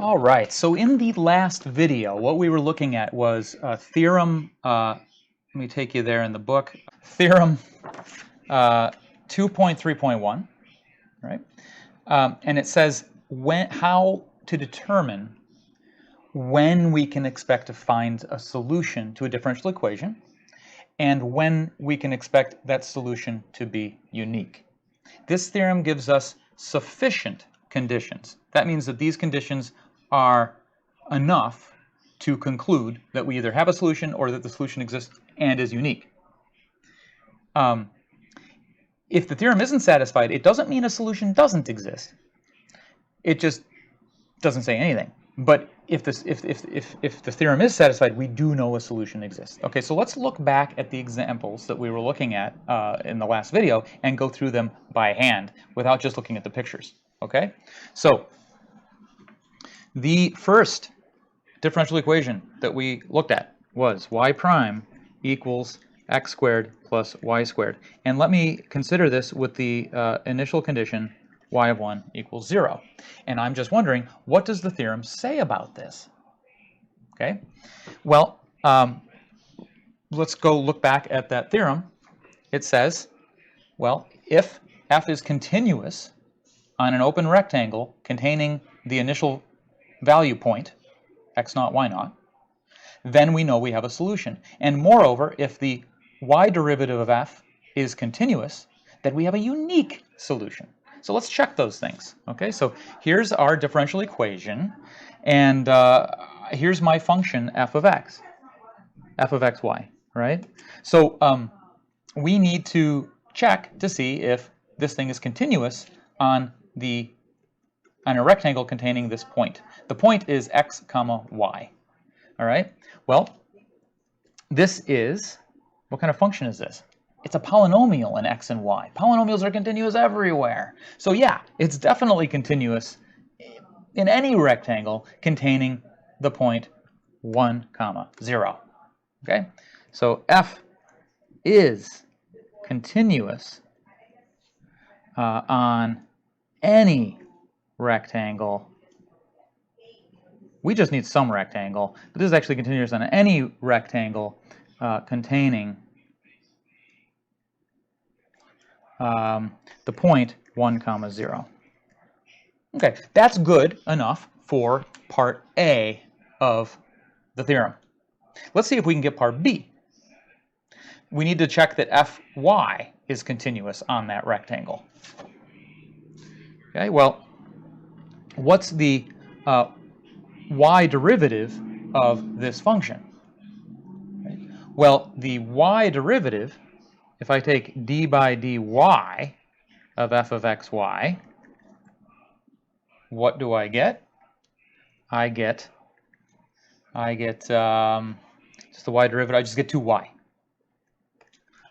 All right, so in the last video, what we were looking at was Theorem, let me take you there in the book, Theorem 2.3.1, right? And it says how to determine when we can expect to find a solution to a differential equation and when we can expect that solution to be unique. This theorem gives us sufficient conditions. That means that these conditions are enough to conclude that we either have a solution or that the solution exists and is unique. If the theorem isn't satisfied, it doesn't mean a solution doesn't exist. It just doesn't say anything. But if the theorem is satisfied, we do know a solution exists. Okay, so let's look back at the examples that we were looking at in the last video and go through them by hand without just looking at the pictures. Okay, so the first differential equation that we looked at was y prime equals x squared plus y squared. And let me consider this with the initial condition y of 1 equals 0. And I'm just wondering, what does the theorem say about this? Okay, well, let's go look back at that theorem. It says, well, if f is continuous on an open rectangle containing the initial value point, x naught, y naught, then we know we have a solution. And moreover, if the y derivative of f is continuous, then we have a unique solution. So let's check those things. Okay, so here's our differential equation, and here's my function f of x y, right? So we need to check to see if this thing is continuous on a rectangle containing this point. The point is x comma y. All right. Well, this is, what kind of function is this? It's a polynomial in x and y. Polynomials are continuous everywhere. So yeah, it's definitely continuous in any rectangle containing the point 1 comma 0. Okay, so f is continuous on any rectangle. We just need some rectangle, but this is actually continuous on any rectangle containing the point 1 comma 0. Okay, that's good enough for part A of the theorem. Let's see if we can get part B. We need to check that fy is continuous on that rectangle. Okay, well, what's the y derivative of this function? Right? Well, the y derivative, if I take d by dy of f of xy, what do I get? I get just the y derivative, I just get 2y.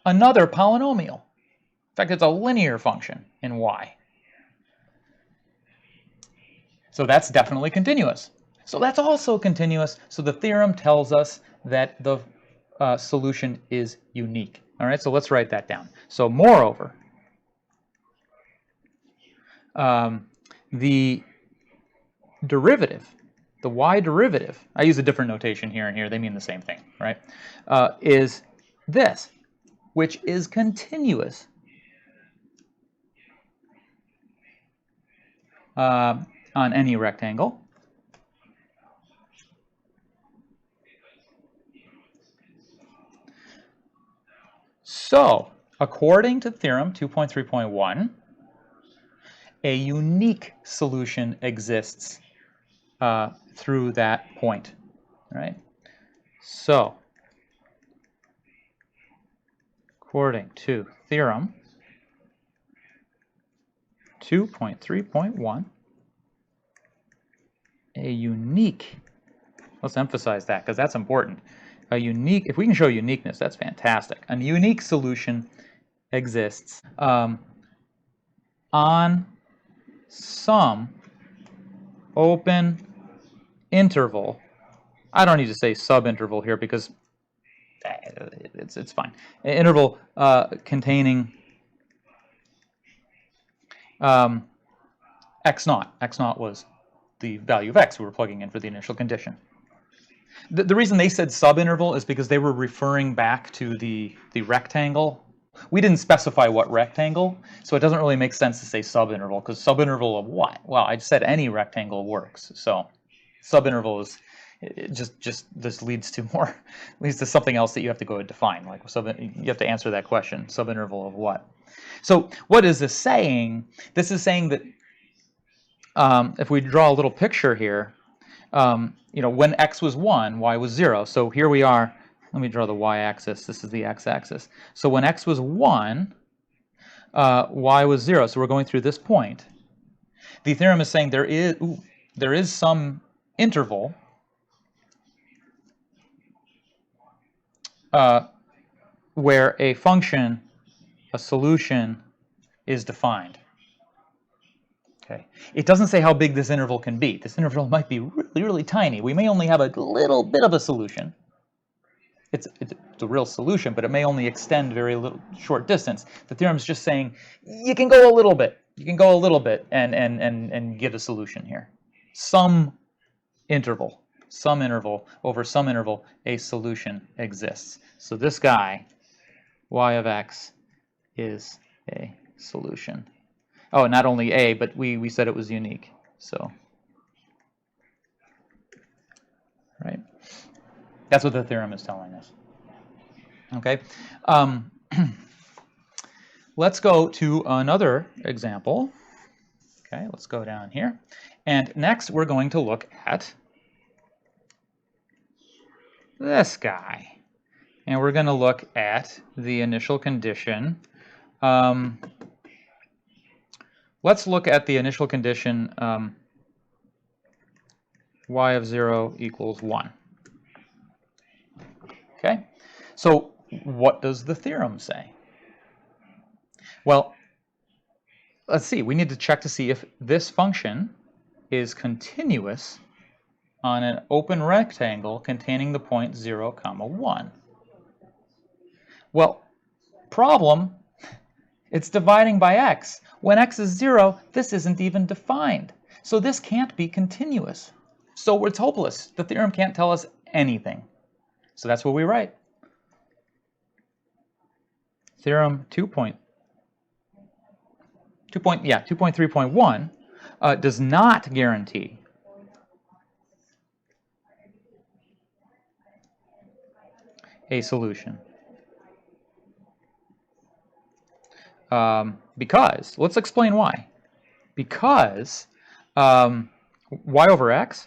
Another polynomial. In fact, it's a linear function in y. So that's definitely continuous. So that's also continuous. So the theorem tells us that the solution is unique. All right, so let's write that down. So moreover, the derivative, the y derivative, I use a different notation here and here, they mean the same thing, right? Is this, which is continuous on any rectangle. So, according to Theorem 2.3.1, a unique solution exists through that point, right? So, according to Theorem 2.3.1, a unique, let's emphasize that because that's important. A unique, if we can show uniqueness, that's fantastic. A unique solution exists on some open interval. I don't need to say subinterval here because it's fine. An interval containing x naught. X naught was the value of x we were plugging in for the initial condition. The reason they said subinterval is because they were referring back to the rectangle. We didn't specify what rectangle, so it doesn't really make sense to say subinterval, because subinterval of what? Well, I just said any rectangle works. So subinterval is just this leads to something else that you have to go define. Like you have to answer that question. Subinterval of what? So what is this saying? This is saying that if we draw a little picture here, when x was 1, y was 0. So here we are. Let me draw the y-axis. This is the x-axis. So when x was 1, y was 0. So we're going through this point. The theorem is saying there is some interval where a function, a solution, is defined. Okay. It doesn't say how big this interval can be. This interval might be really, really tiny. We may only have a little bit of a solution. It's a real solution, but it may only extend very little short distance. The theorem is just saying you can go a little bit. You can go a little bit and get a solution here. Some interval over some interval, a solution exists. So this guy, y of x, is a solution. Oh, not only a, but we said it was unique. So, right? That's what the theorem is telling us. Okay. Let's go to another example. Okay, let's go down here. And next we're going to look at this guy. And we're going to look at the initial condition. Let's look at the initial condition y of 0 equals 1. Okay, so what does the theorem say? Well, let's see. We need to check to see if this function is continuous on an open rectangle containing the point 0, 1. Well, problem, it's dividing by x. When x is 0, this isn't even defined. So this can't be continuous. So it's hopeless. The theorem can't tell us anything. So that's what we write. Theorem 2.3.1 does not guarantee a solution. Because, let's explain why. Because y over x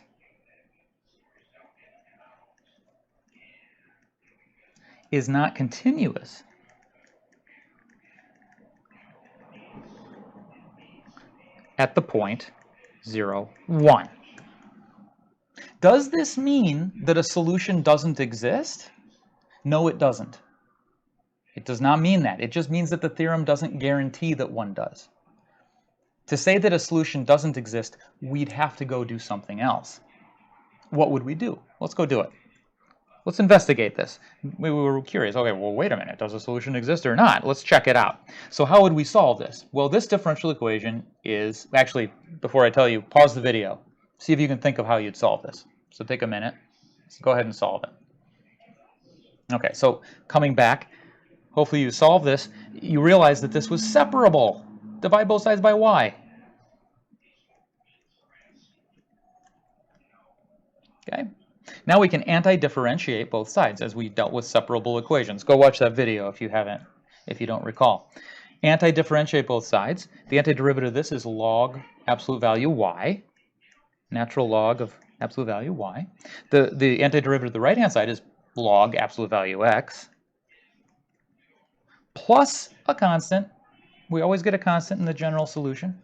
is not continuous at the point 0, 1. Does this mean that a solution doesn't exist? No, it doesn't. It does not mean that. It just means that the theorem doesn't guarantee that one does. To say that a solution doesn't exist, we'd have to go do something else. What would we do? Let's go do it. Let's investigate this. We were curious. Okay, well, wait a minute. Does a solution exist or not? Let's check it out. So how would we solve this? Well, this differential equation is... Actually, before I tell you, pause the video. See if you can think of how you'd solve this. So take a minute. So go ahead and solve it. Okay, so coming back, hopefully you solve this. You realize that this was separable. Divide both sides by y. Okay. Now we can anti-differentiate both sides as we dealt with separable equations. Go watch that video if you don't recall. Anti-differentiate both sides. The antiderivative of this is log absolute value y, natural log of absolute value y. The antiderivative of the right-hand side is log absolute value x plus a constant. We always get a constant in the general solution.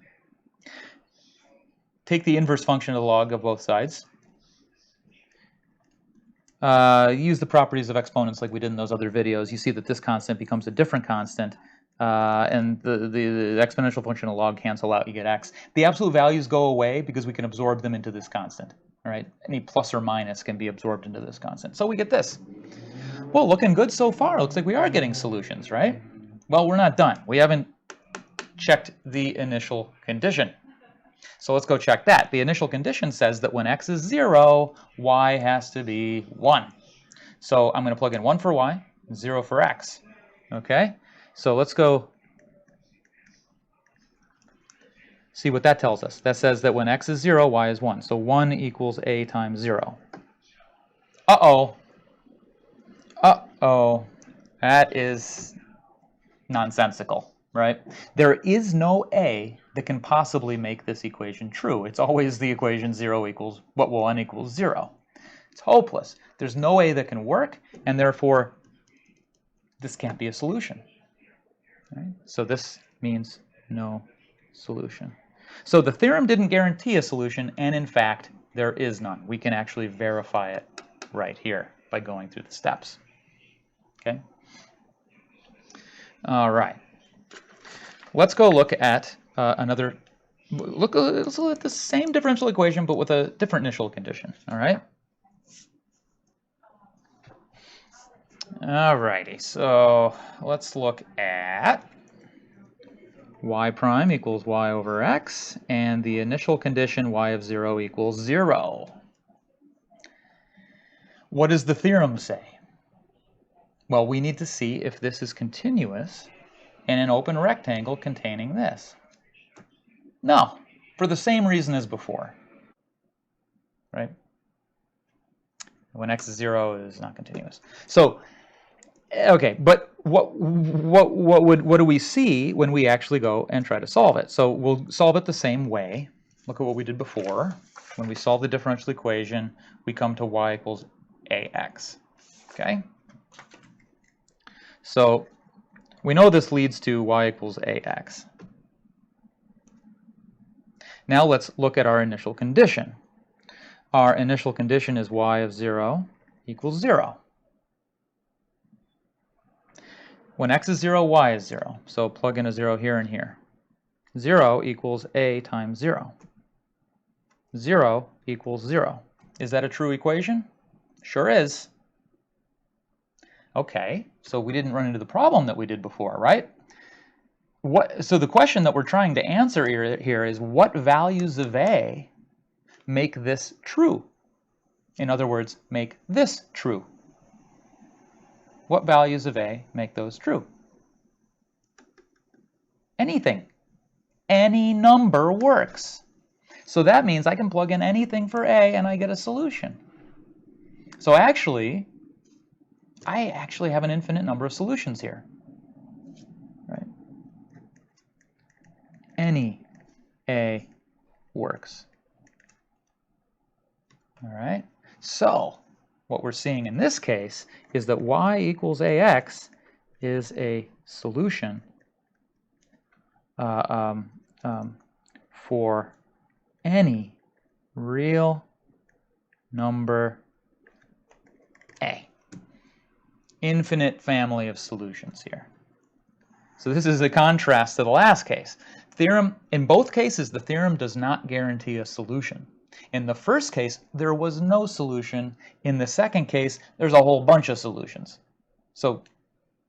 Take the inverse function of the log of both sides. Use the properties of exponents like we did in those other videos. You see that this constant becomes a different constant, and the exponential function of log cancel out. You get x. The absolute values go away because we can absorb them into this constant. All right, any plus or minus can be absorbed into this constant. So we get this. Well, looking good so far. Looks like we are getting solutions, right? Well, we're not done. We haven't checked the initial condition. So let's go check that. The initial condition says that when x is 0, y has to be 1. So I'm going to plug in 1 for y, 0 for x. Okay? So let's go see what that tells us. That says that when x is 0, y is 1. So 1 equals a times 0. Uh-oh. Uh-oh. That is nonsensical, right? There is no a that can possibly make this equation true. It's always the equation 0 equals, what will n equals 0. It's hopeless. There's no a that can work, and therefore this can't be a solution. Right? So this means no solution. So the theorem didn't guarantee a solution, and in fact, there is none. We can actually verify it right here by going through the steps. Okay? All right. Let's go look at let's look at the same differential equation, but with a different initial condition. All right? All righty. So let's look at y prime equals y over x, and the initial condition y of 0 equals 0. What does the theorem say? Well, we need to see if this is continuous in an open rectangle containing this. No, for the same reason as before, right? When x is 0, it is not continuous. So, okay, but what do we see when we actually go and try to solve it? So we'll solve it the same way. Look at what we did before. When we solve the differential equation, we come to y equals ax. Okay? So we know this leads to y equals ax. Now let's look at our initial condition. Our initial condition is y of 0 equals 0. When x is 0, y is 0. So plug in a 0 here and here. 0 equals a times 0. 0 equals 0. Is that a true equation? Sure is. Okay, so we didn't run into the problem that we did before, right? So the question that we're trying to answer here is, what values of a make this true? In other words, make this true. What values of a make those true? Anything. Any number works. So that means I can plug in anything for a and I get a solution. So I actually have an infinite number of solutions here. Right? Any a works. All right. So what we're seeing in this case is that y equals ax is a solution for any real number a. Infinite family of solutions here. So this is a contrast to the last case. Theorem, in both cases, the theorem does not guarantee a solution. In the first case, there was no solution. In the second case, there's a whole bunch of solutions. So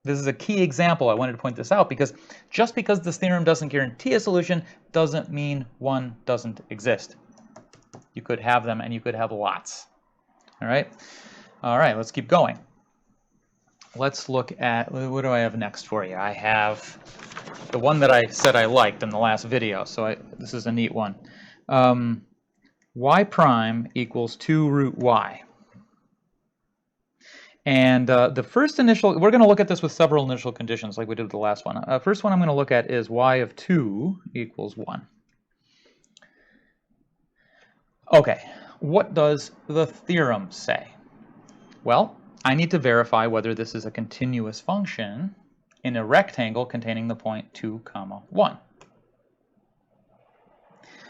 this is a key example. I wanted to point this out because just because this theorem doesn't guarantee a solution doesn't mean one doesn't exist. You could have them and you could have lots. All right? All right, let's keep going. Let's look at, what do I have next for you? I have the one that I said I liked in the last video, so this is a neat one. Y prime equals 2 root y. And the first initial, we're going to look at this with several initial conditions like we did with the last one. First one I'm going to look at is y of 2 equals 1. Okay, what does the theorem say? Well, I need to verify whether this is a continuous function in a rectangle containing the point 2, 1.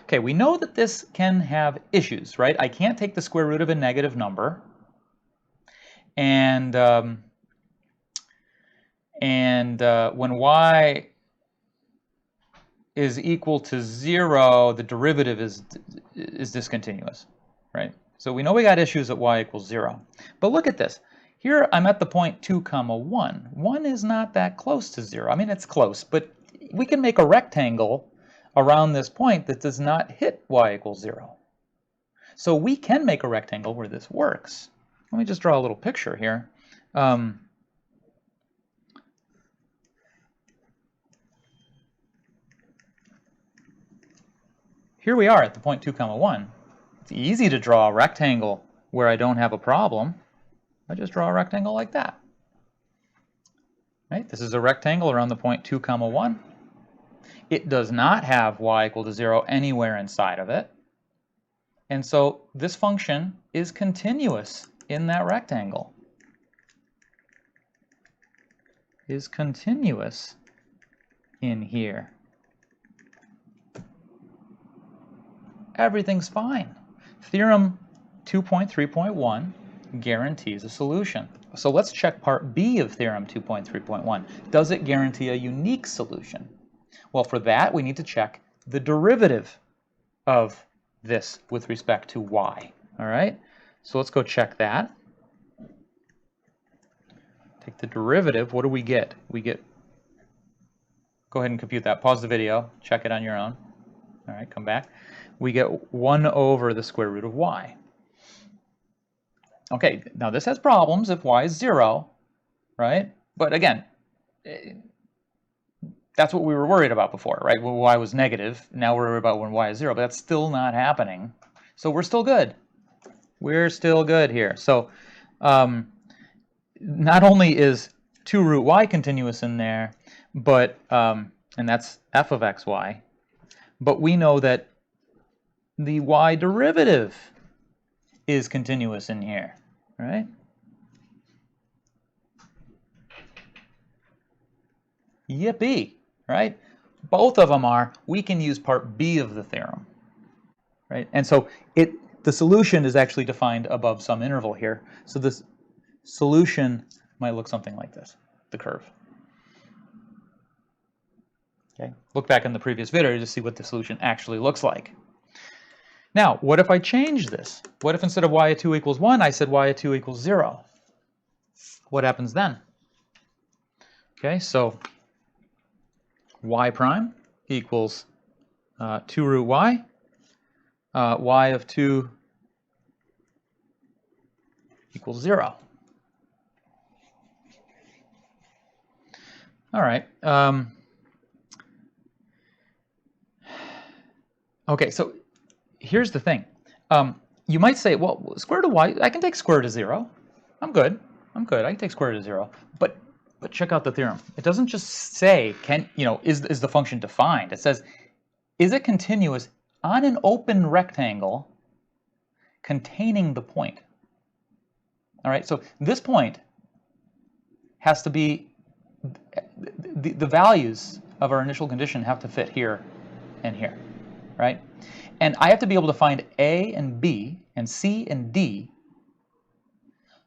Okay, we know that this can have issues, right? I can't take the square root of a negative number, and when y is equal to 0, the derivative is discontinuous, right? So we know we got issues at y equals 0. But look at this. Here I'm at the point 2, 1. 1 is not that close to 0. I mean, it's close, but we can make a rectangle around this point that does not hit y equals 0. So we can make a rectangle where this works. Let me just draw a little picture here. Here we are at the point 2, 1. It's easy to draw a rectangle where I don't have a problem. I just draw a rectangle like that. Right? This is a rectangle around the point 2, 1. It does not have y equal to 0 anywhere inside of it. And so this function is continuous in that rectangle. Is continuous in here. Everything's fine. Theorem 2.3.1 guarantees a solution. So let's check part B of Theorem 2.3.1. Does it guarantee a unique solution? Well, for that, we need to check the derivative of this with respect to y. All right? So let's go check that. Take the derivative. What do we get? We get, go ahead and compute that. Pause the video. Check it on your own. All right, come back. We get 1 over the square root of y. Okay, now this has problems if y is 0, right? But again, that's what we were worried about before, right? When y was negative, now we're worried about when y is 0, but that's still not happening. So we're still good. We're still good here. So not only is 2 root y continuous in there, but, and that's f of xy, but we know that the y derivative is continuous in here, right? Yippee, right? Both of them are. We can use part B of the theorem, right? And so the solution is actually defined above some interval here. So this solution might look something like this, the curve. Okay, look back in the previous video to see what the solution actually looks like. Now, what if I change this? What if instead of y at 2 equals 1, I said y at 2 equals 0? What happens then? Okay, so y prime equals 2 root y. Y of 2 equals 0. All right. Okay, so here's the thing. You might say, well, square root of y, I can take square root of 0. I'm good. I can take square root of 0. But check out the theorem. It doesn't just say, is the function defined? It says, is it continuous on an open rectangle containing the point? All right, so this point has to be, the values of our initial condition have to fit here and here, right? And I have to be able to find A and B and C and D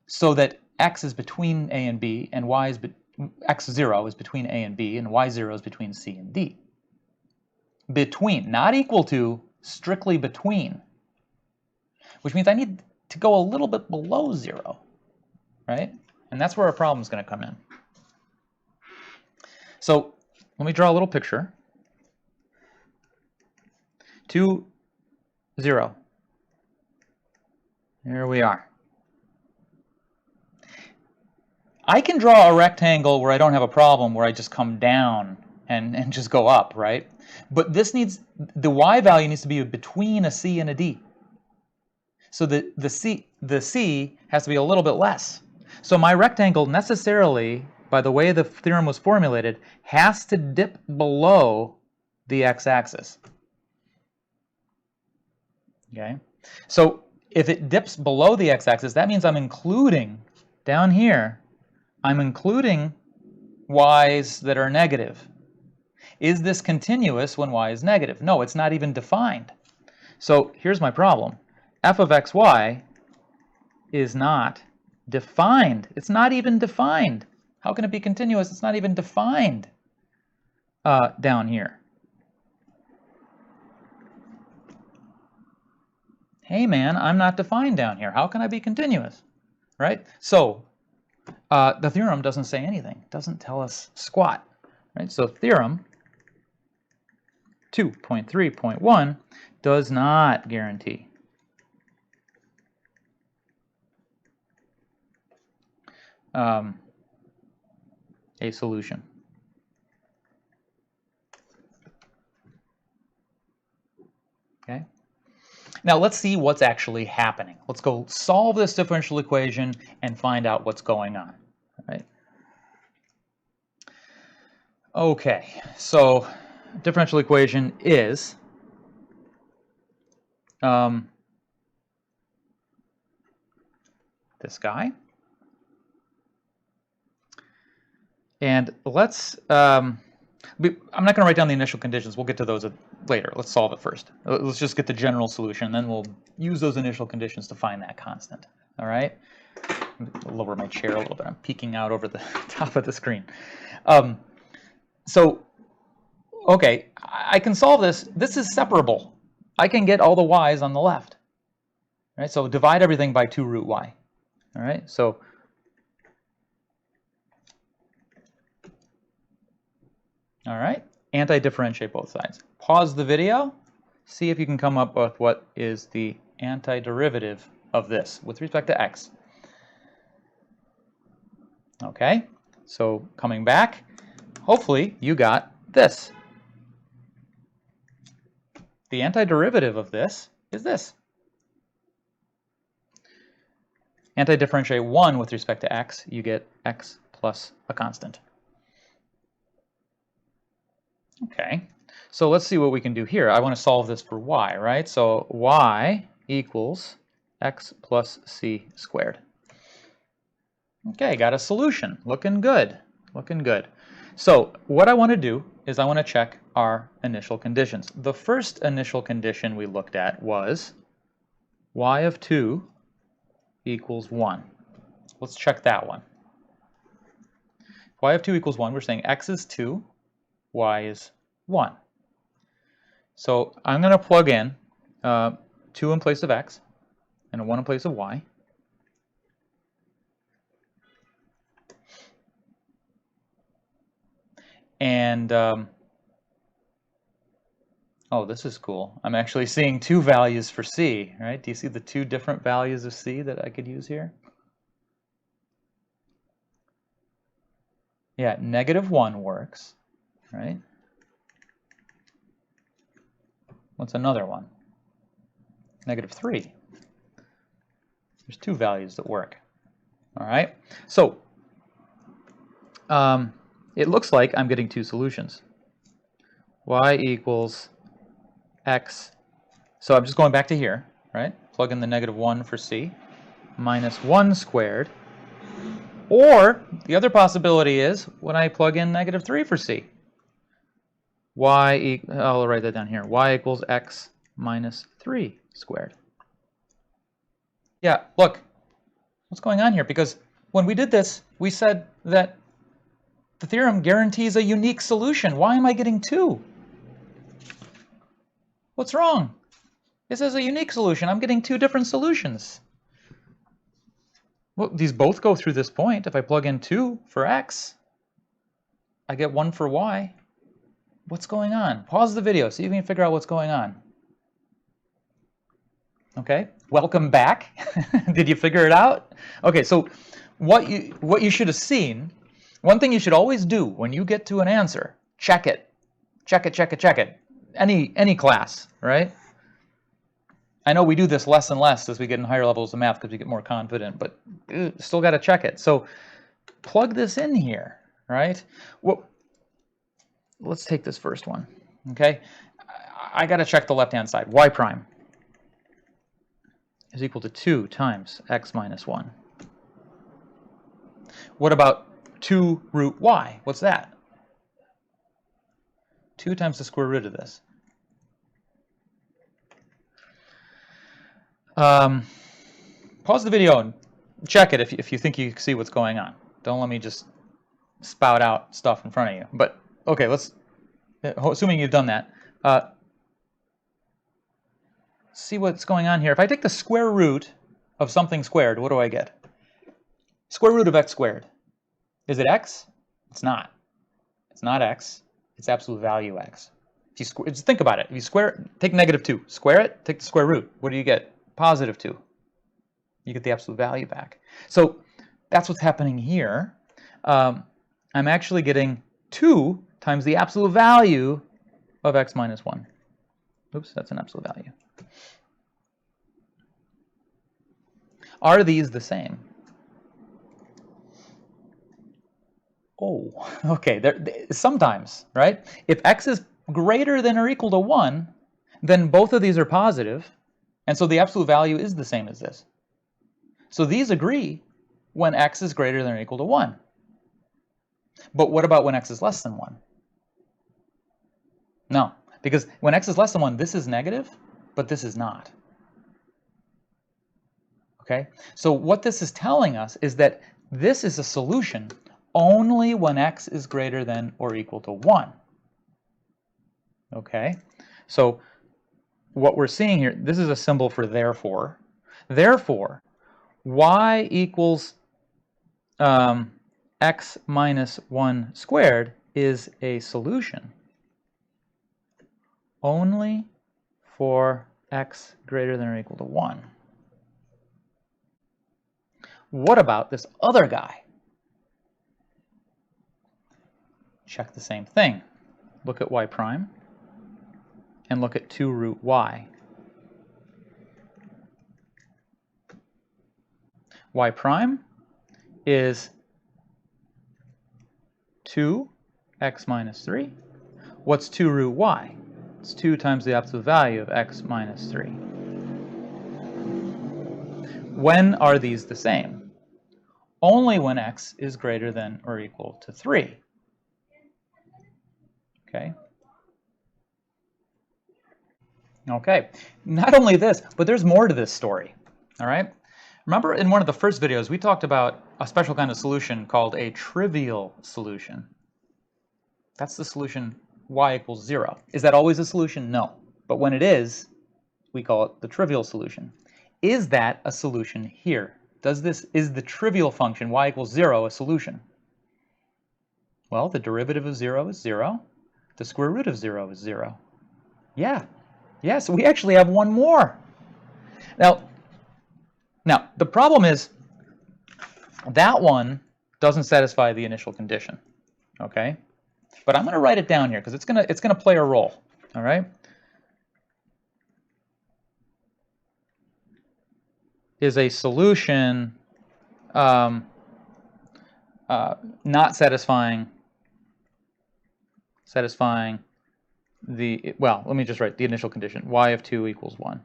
so that x is between A and B and x0 is between A and B and y0 is between C and D. Between, not equal to, strictly between, which means I need to go a little bit below 0, right? And that's where our problem is going to come in. So let me draw a little picture. 2, 0. Here we are. I can draw a rectangle where I don't have a problem, where I just come down and just go up, right? But this needs, the y value needs to be between a c and a d. So the c has to be a little bit less. So my rectangle necessarily, by the way the theorem was formulated, has to dip below the x-axis. Okay, so if it dips below the x-axis, that means I'm including, down here, I'm including y's that are negative. Is this continuous when y is negative? No, it's not even defined. So here's my problem. F of xy is not defined. It's not even defined. How can it be continuous? It's not even defined down here. Hey man, I'm not defined down here. How can I be continuous? Right? So the theorem doesn't say anything. It doesn't tell us squat. Right? So theorem 2.3.1 does not guarantee a solution. Okay. Now let's see what's actually happening. Let's go solve this differential equation and find out what's going on. All right. Okay, so differential equation is this guy. And let's, I'm not going to write down the initial conditions. We'll get to those later. Let's solve it first. Let's just get the general solution, then we'll use those initial conditions to find that constant. All right? I'll lower my chair a little bit. I'm peeking out over the top of the screen. So, okay, I can solve this. This is separable. I can get all the y's on the left. All right? So divide everything by 2 root y. All right? So all right, anti-differentiate both sides. Pause the video, see if you can come up with what is the antiderivative of this with respect to x. Okay, so coming back, hopefully you got this. The antiderivative of this is this. Anti-differentiate 1 with respect to x, you get x plus a constant. Okay, so let's see what we can do here. I want to solve this for y, right? So y equals x plus c squared. Okay, got a solution. Looking good. Looking good. So what I want to do is I want to check our initial conditions. The first initial condition we looked at was y of 2 equals 1. Let's check that one. Y of 2 equals 1. We're saying x is 2. Y is 1. So I'm going to plug in 2 in place of x and a 1 in place of y. And, oh, this is cool. I'm actually seeing 2 values for c, right? Do you see the 2 different values of c that I could use here? Yeah, -1 works. Right? What's another one? -3. There's 2 values that work. All right. So it looks like I'm getting 2 solutions. Y equals x. So I'm just going back to here, right? Plug in the -1 for c, minus 1 squared. Or the other possibility is when I plug in -3 for c. I'll write that down here. Y equals x minus 3 squared. Yeah, look, what's going on here? Because when we did this, we said that the theorem guarantees a unique solution. Why am I getting 2? What's wrong? This is a unique solution. I'm getting 2 different solutions. Well, these both go through this point. If I plug in 2 for x, I get 1 for y. What's going on? Pause the video, see if you can figure out what's going on. Okay, welcome back. Did you figure it out? Okay, so what you should have seen, one thing you should always do when you get to an answer, check it. Check it, check it, check it. Any class, right? I know we do this less and less as we get in higher levels of math because we get more confident, but still got to check it. So plug this in here, right? Well, let's take this first one, okay? I got to check the left-hand side. Y prime is equal to 2 times x minus 1. What about 2 root y? What's that? 2 times the square root of this. Pause the video and check it if you think you see what's going on. Don't let me just spout out stuff in front of you. But okay, let's, assuming you've done that, see what's going on here. If I take the square root of something squared, what do I get? Square root of x squared. Is it x? It's not. It's not x. It's absolute value x. Just think about it. If you take -2, square it, take the square root. What do you get? +2. You get the absolute value back. So that's what's happening here. I'm actually getting 2 times the absolute value of x minus 1. Oops, that's an absolute value. Are these the same? Oh, okay. Sometimes, right? If x is greater than or equal to 1, then both of these are positive, and so the absolute value is the same as this. So these agree when x is greater than or equal to 1. But what about when x is less than 1? No, because when x is less than 1, this is negative, but this is not. Okay? So what this is telling us is that this is a solution only when x is greater than or equal to 1. Okay? So what we're seeing here, this is a symbol for therefore. Therefore, y equals x minus 1 squared is a solution only for x greater than or equal to 1. What about this other guy? Check the same thing. Look at y prime and look at 2 root y. Y prime is 2x minus 3. What's 2 root y? It's 2 times the absolute value of x minus 3. When are these the same? Only when x is greater than or equal to 3. Okay? Okay. Not only this, but there's more to this story. All right? Remember in one of the first videos, we talked about a special kind of solution called a trivial solution. That's the solution y equals 0. Is that always a solution? No. But when it is, we call it the trivial solution. Is that a solution here? Is the trivial function y equals 0 a solution? Well, the derivative of 0 is 0. The square root of 0 is 0. Yeah. Yeah, so we actually have one more. Now, the problem is that one doesn't satisfy the initial condition, okay? But I'm going to write it down here because it's gonna play a role, all right? Is a solution not satisfying the, well, let me just write the initial condition, y of 2 equals 1.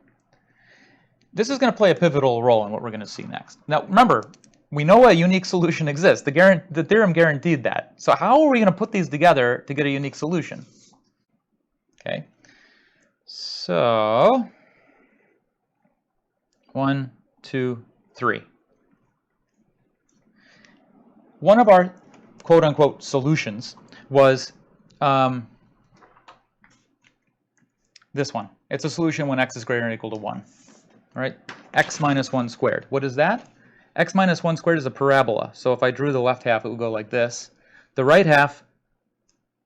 This is going to play a pivotal role in what we're going to see next. Now, remember, we know a unique solution exists. The theorem guaranteed that. So how are we going to put these together to get a unique solution? Okay. So, 1, 2, 3. One of our quote-unquote solutions was this one. It's a solution when x is greater than or equal to 1. All right, x minus 1 squared. What is that? X minus 1 squared is a parabola. So if I drew the left half, it would go like this. The right half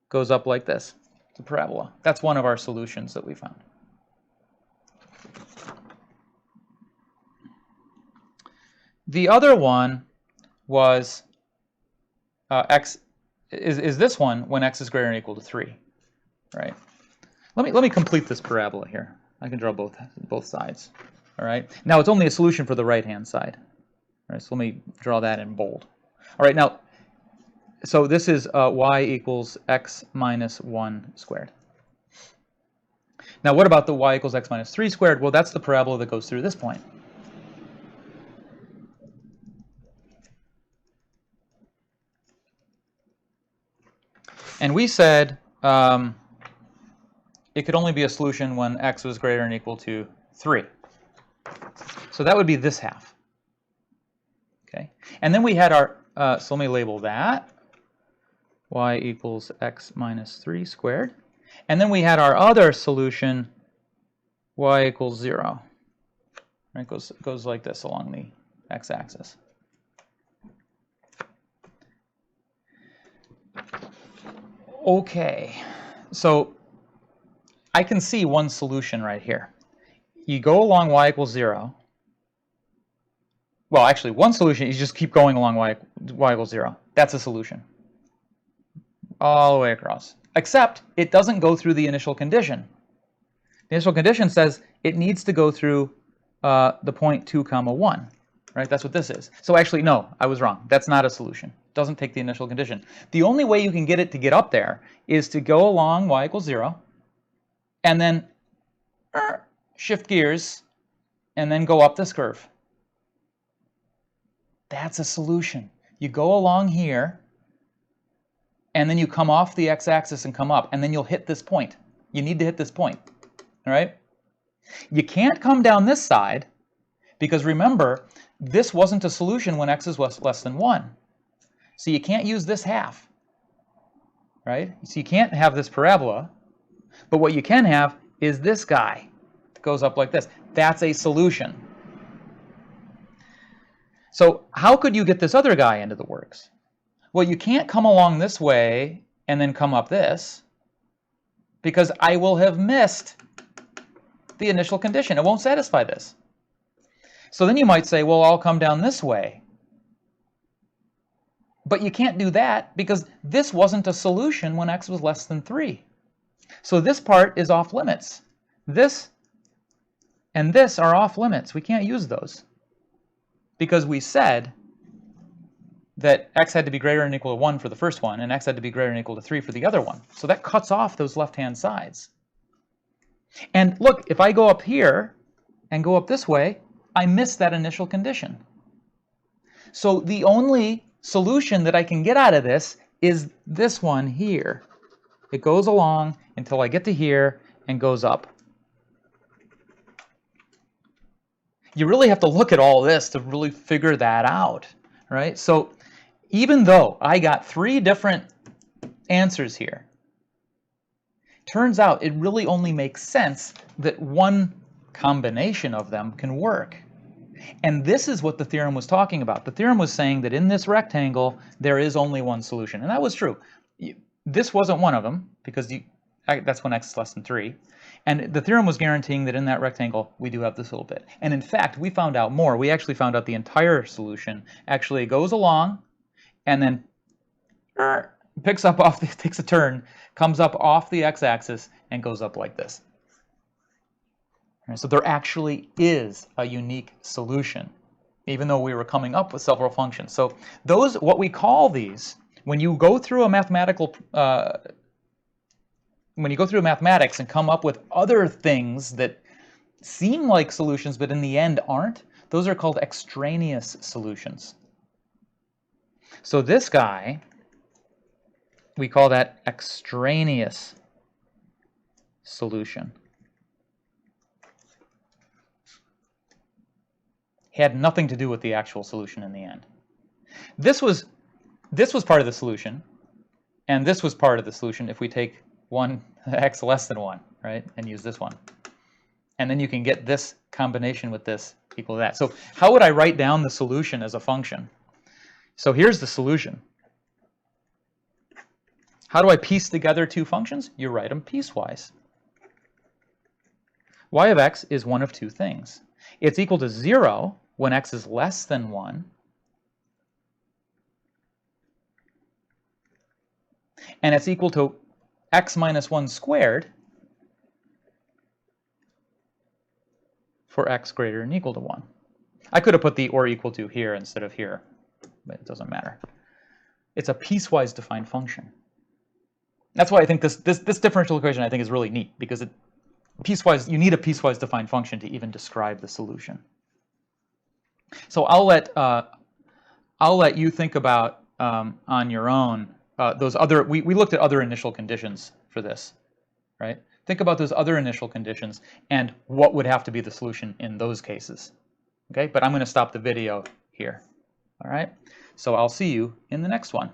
goes up like this. It's a parabola. That's one of our solutions that we found. The other one was x is this one when x is greater than or equal to 3. Right? Let me complete this parabola here. I can draw both sides. All right. Now it's only a solution for the right-hand side. All right. So let me draw that in bold. All right. Now, so this is y equals x minus 1 squared. Now, what about the y equals x minus 3 squared? Well, that's the parabola that goes through this point. And we said it could only be a solution when x was greater than or equal to 3. So that would be this half. Okay. And then we had our, so let me label that. Y equals x minus 3 squared. And then we had our other solution, y equals 0. It goes like this along the x-axis. Okay. So I can see one solution right here. You go along y equals 0. Well, actually, one solution is just keep going along y equals 0. That's a solution. All the way across. Except it doesn't go through the initial condition. The initial condition says it needs to go through the point 2, 1. Right? That's what this is. So actually, no, I was wrong. That's not a solution. It doesn't take the initial condition. The only way you can get it to get up there is to go along y equals 0 and then shift gears and then go up this curve. That's a solution. You go along here and then you come off the x-axis and come up, and then you'll hit this point. You need to hit this point. All right? You can't come down this side because remember, this wasn't a solution when x is less than 1. So you can't use this half. Right? So you can't have this parabola. But what you can have is this guy that goes up like this. That's a solution. So how could you get this other guy into the works? Well, you can't come along this way and then come up this because I will have missed the initial condition. It won't satisfy this. So then you might say, well, I'll come down this way. But you can't do that because this wasn't a solution when x was less than 3. So this part is off limits. This and this are off limits. We can't use those because we said that x had to be greater than or equal to 1 for the first one and x had to be greater than or equal to 3 for the other one. So that cuts off those left-hand sides. And look, if I go up here and go up this way, I miss that initial condition. So the only solution that I can get out of this is this one here. It goes along until I get to here and goes up. You really have to look at all this to really figure that out, right? So even though I got 3 different answers here, turns out it really only makes sense that one combination of them can work. And this is what the theorem was talking about. The theorem was saying that in this rectangle, there is only one solution. And that was true. This wasn't one of them, because that's when x is less than 3. And the theorem was guaranteeing that in that rectangle, we do have this little bit. And in fact, we found out more. We actually found out the entire solution actually goes along and then takes a turn, comes up off the x-axis, and goes up like this. So there actually is a unique solution, even though we were coming up with several functions. So those, what we call these, when you go through a mathematical, when you go through mathematics and come up with other things that seem like solutions but in the end aren't, those are called extraneous solutions. So this guy, we call that extraneous solution. Had nothing to do with the actual solution in the end. This was part of the solution, and this was part of the solution if we take x less than 1, right, and use this one. And then you can get this combination with this equal to that. So how would I write down the solution as a function? So here's the solution. How do I piece together 2 functions? You write them piecewise. Y of x is one of 2 things. It's equal to 0 when x is less than 1, and it's equal to x minus 1 squared for x greater than or equal to 1. I could have put the or equal to here instead of here, but it doesn't matter. It's a piecewise defined function. That's why I think this differential equation I think is really neat, because you need a piecewise defined function to even describe the solution. So I'll let you think about on your own those other. We looked at other initial conditions for this, right? Think about those other initial conditions and what would have to be the solution in those cases. Okay, but I'm going to stop the video here. All right. So I'll see you in the next one.